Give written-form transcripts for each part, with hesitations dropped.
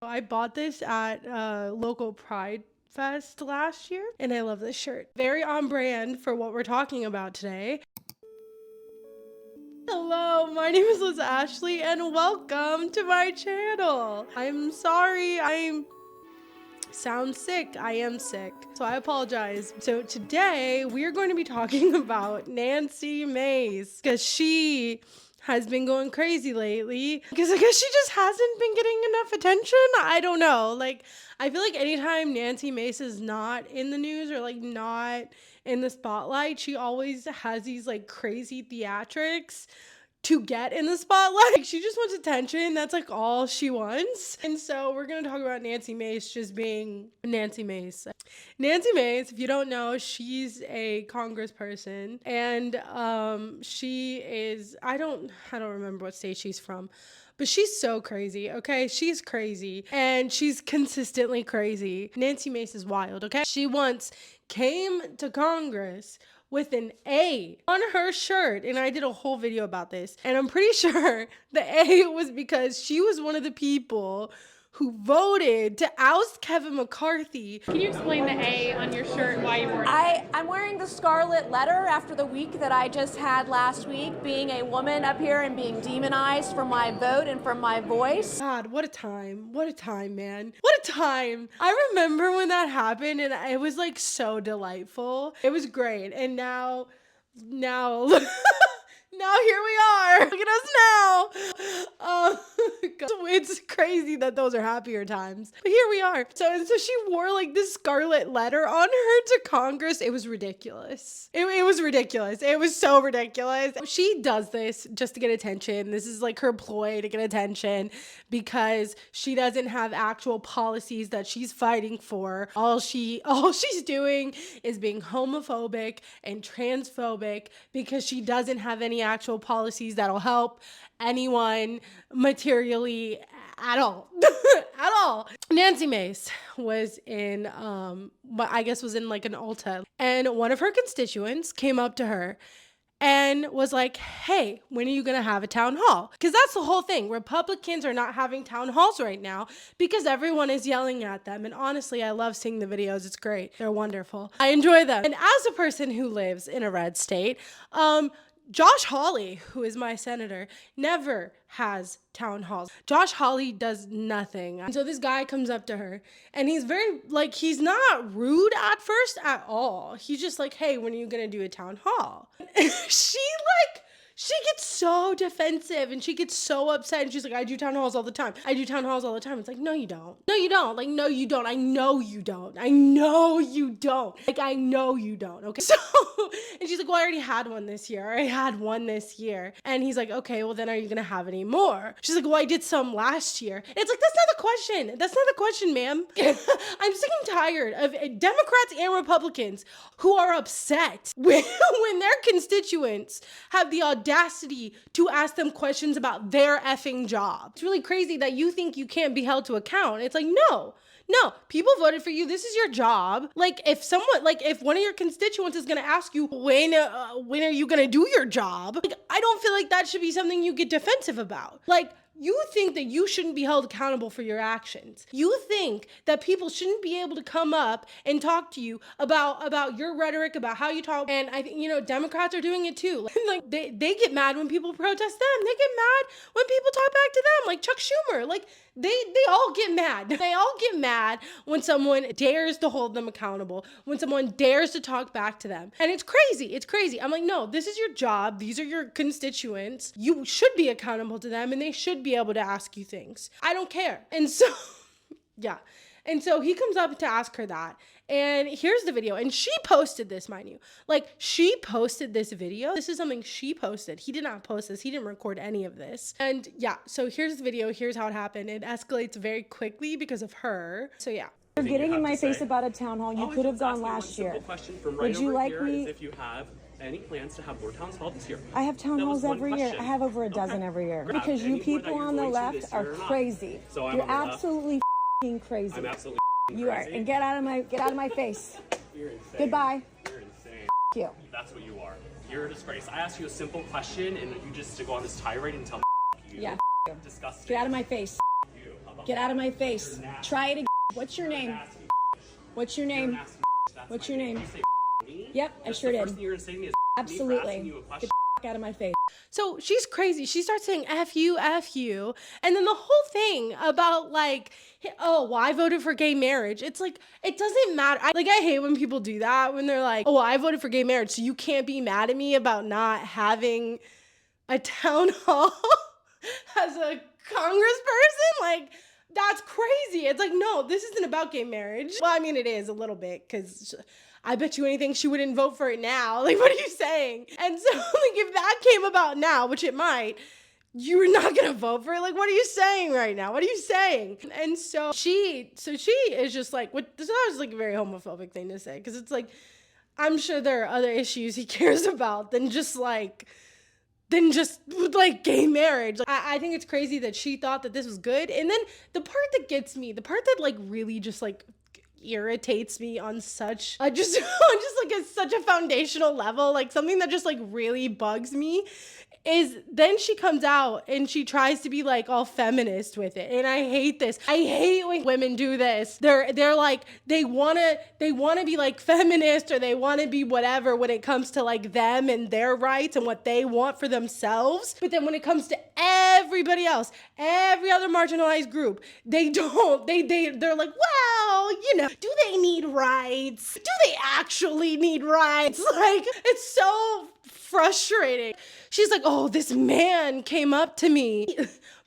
I bought this at local Pride Fest last year, and I love this shirt. Very on brand for what we're talking about today. Hello, my name is Liz Ashley, and welcome to my channel. I'm sorry, I sound sick. I am sick, so I apologize. So today we are going to be talking about Nancy Mace, because she has been going crazy lately, because I guess she just hasn't been getting enough attention. I don't know. Like, I feel like anytime Nancy Mace is not in the news or like not in the spotlight, she always has these like crazy theatrics to get in the spotlight. Like, she just wants attention. That's like all she wants. And so we're going to talk about Nancy Mace just being Nancy Mace. Nancy Mace, if you don't know, she's a congressperson, and she is, I don't remember what state she's from, but she's so crazy, okay? She's crazy, and she's consistently crazy. Nancy Mace is wild, okay? She once came to Congress with an A on her shirt, and I did a whole video about this, and I'm pretty sure the A was because she was one of the people who voted to oust Kevin McCarthy. Can you explain the A on your shirt and why you wore it? I'm wearing the scarlet letter after the week that I just had last week, being a woman up here and being demonized for my vote and for my voice. God, what a time. What a time, man. What a time. I remember when that happened, and it was like so delightful. It was great. And now now here we are. Look at us now. It's crazy that those are happier times. But here we are. So she wore like this scarlet letter on her to Congress. It was ridiculous. It was ridiculous. It was so ridiculous. She does this just to get attention. This is like her ploy to get attention because she doesn't have actual policies that she's fighting for. All she's doing is being homophobic and transphobic because she doesn't have any actual policies that'll help anyone materially at all. At all. Nancy Mace was in was in like an Ulta, and one of her constituents came up to her and was like, hey, when are you gonna have a town hall? Because that's the whole thing. Republicans are not having town halls right now because everyone is yelling at them. And honestly, I love seeing the videos. It's great. They're wonderful. I enjoy them. And as a person who lives in a red state, Josh Hawley, who is my senator, never has town halls. Josh Hawley does nothing. And so this guy comes up to her, and he's very, like, he's not rude at first at all. He's just like, hey, when are you gonna do a town hall? She gets so defensive and she gets so upset, and she's like, I do town halls all the time. I do town halls all the time. It's like, no, you don't. No, you don't. Like, no, you don't. I know you don't. I know you don't. Like, I know you don't. Okay. So, and she's like, well, I already had one this year. I already had one this year. And he's like, okay, well, then are you going to have any more? She's like, well, I did some last year. And it's like, that's not the question. That's not the question, ma'am. I'm sick and tired of Democrats and Republicans who are upset when their constituents have the audacity to ask them questions about their effing job. It's really crazy that you think you can't be held to account. It's like, no, people voted for you. This is your job. Like, if one of your constituents is gonna ask you, when are you gonna do your job? Like, I don't feel like that should be something you get defensive about. Like, you think that you shouldn't be held accountable for your actions. You think that people shouldn't be able to come up and talk to you about your rhetoric, about how you talk. And I think, Democrats are doing it too. Like, they get mad when people protest them. They get mad when people talk back to them, like Chuck Schumer. Like, they all get mad. They all get mad when someone dares to hold them accountable, when someone dares to talk back to them. And it's crazy. It's crazy. I'm like, no, this is your job. These are your constituents. You should be accountable to them, and they should be able to ask you things. I don't care. And so, yeah. And so he comes up to ask her that. And here's the video. And she posted this, mind you. Like, she posted this video. This is something she posted. He did not post this. He didn't record any of this. And yeah, so here's the video. Here's how it happened. It escalates very quickly because of her. So yeah. You're getting in my face about a town hall. You could have gone last year. Would you like me? If you have any plans to have more town halls this year? I have town halls every year. I have over a dozen every year. Because you people on the left are crazy. You're absolutely crazy. I'm absolutely you are. And get out of my face. You're insane. Goodbye. You're insane. You. That's what you are. You're a disgrace. I asked you a simple question, and you just to go on this tirade and tell me you. Yeah. Disgusting. Get out of my face. You. How about Get out of my face. Try it again. What's your name? What's your name? What's your name? Yep, I sure did. Absolutely. Get the out of my face. So she's crazy. She starts saying F you, F you. And then the whole thing about like, oh, well, I voted for gay marriage. It's like, it doesn't matter. I hate when people do that, when they're like, oh, I voted for gay marriage, so you can't be mad at me about not having a town hall as a congressperson. Like, that's crazy. It's like, no, this isn't about gay marriage. Well, I mean, it is a little bit, because I bet you anything she wouldn't vote for it now. Like, what are you saying? And so, like, if that came about now, which it might, you're not gonna vote for it? Like, what are you saying right now? What are you saying? And so she is just like, what? This is like a very homophobic thing to say, because it's like, I'm sure there are other issues he cares about than just gay marriage. Like, I think it's crazy that she thought that this was good. And then the part that gets me, the part that like really just like irritates me on such such a foundational level, like something that just like really bugs me, is then she comes out and she tries to be like all feminist with it. And I hate this. I hate when women do this. They're like, they wanna be like feminist, or they wanna be whatever when it comes to like them and their rights and what they want for themselves. But then when it comes to everybody else, every other marginalized group, they don't. They're like, well, you know, do they need rights? Do they actually need rights? Like, it's so frustrating. She's like, oh, this man came up to me.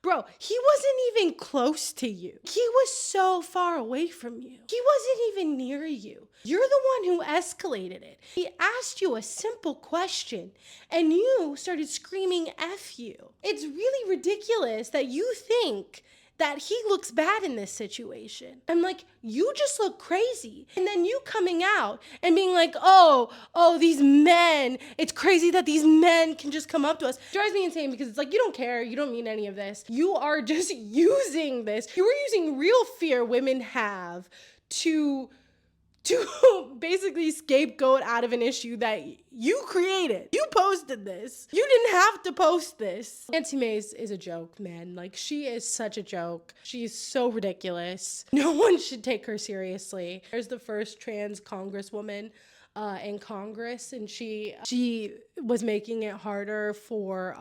Bro, he wasn't even close to you. He was so far away from you. He wasn't even near you. You're the one who escalated it. He asked you a simple question and you started screaming F you. It's really ridiculous that you think that he looks bad in this situation. I'm like, you just look crazy. And then you coming out and being like, oh, these men, it's crazy that these men can just come up to us. It drives me insane, because it's like, you don't care. You don't mean any of this. You are just using this. You are using real fear women have to basically scapegoat out of an issue that you created. You posted this. You didn't have to post this. Nancy Mace is a joke, man. Like, she is such a joke. She is so ridiculous. No one should take her seriously. There's the first trans congresswoman in Congress, and she was making it harder for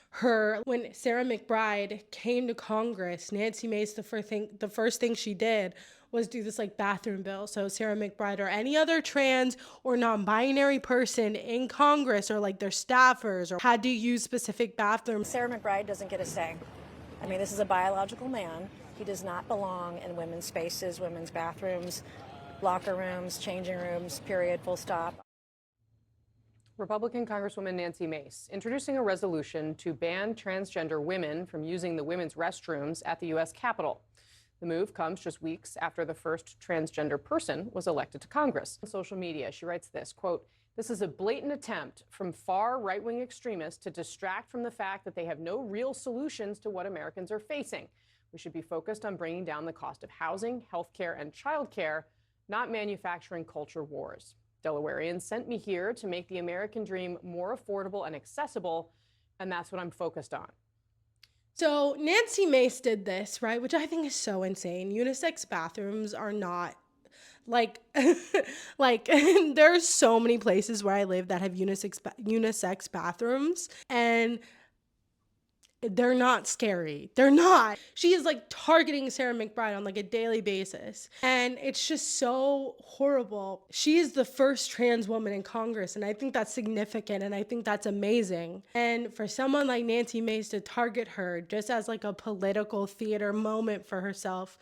her. When Sarah McBride came to Congress, Nancy Mace, the first thing she did was do this like bathroom bill. So Sarah McBride or any other trans or non-binary person in Congress, or like their staffers, or had to use specific bathrooms. Sarah McBride doesn't get a say. I mean, this is a biological man. He does not belong in women's spaces, women's bathrooms, locker rooms, changing rooms, period, full stop. Republican Congresswoman Nancy Mace introducing a resolution to ban transgender women from using the women's restrooms at the U.S. Capitol. The move comes just weeks after the first transgender person was elected to Congress. On social media, she writes this, quote, "This is a blatant attempt from far right-wing extremists to distract from the fact that they have no real solutions to what Americans are facing. We should be focused on bringing down the cost of housing, healthcare, and childcare, not manufacturing culture wars. Delawareans sent me here to make the American dream more affordable and accessible, and that's what I'm focused on." So Nancy Mace did this, right? Which I think is so insane. Unisex bathrooms are not like, there's so many places where I live that have unisex bathrooms, and they're not scary. They're not. She is like targeting Sarah McBride on like a daily basis. And it's just so horrible. She is the first trans woman in Congress, and I think that's significant, and I think that's amazing. And for someone like Nancy Mace to target her just as like a political theater moment for herself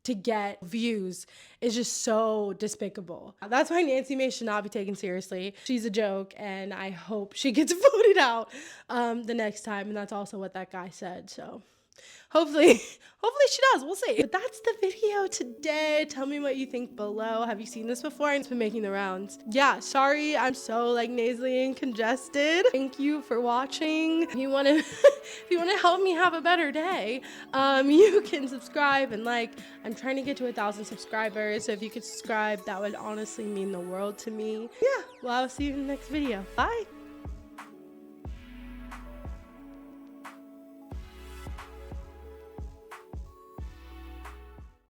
to get views is just so despicable. That's why Nancy Mace should not be taken seriously. She's a joke, and I hope she gets voted out the next time. And that's also what that guy said. So hopefully she does. We'll see. But that's the video today. Tell me what you think below. Have you seen this before? It's been making the rounds. Yeah, sorry, I'm so like nasally and congested. Thank you for watching. If you want to help me have a better day, you can subscribe and like. I'm trying to get to 1,000 subscribers, so if you could subscribe, that would honestly mean the world to me. Yeah, well, I'll see you in the next video. Bye.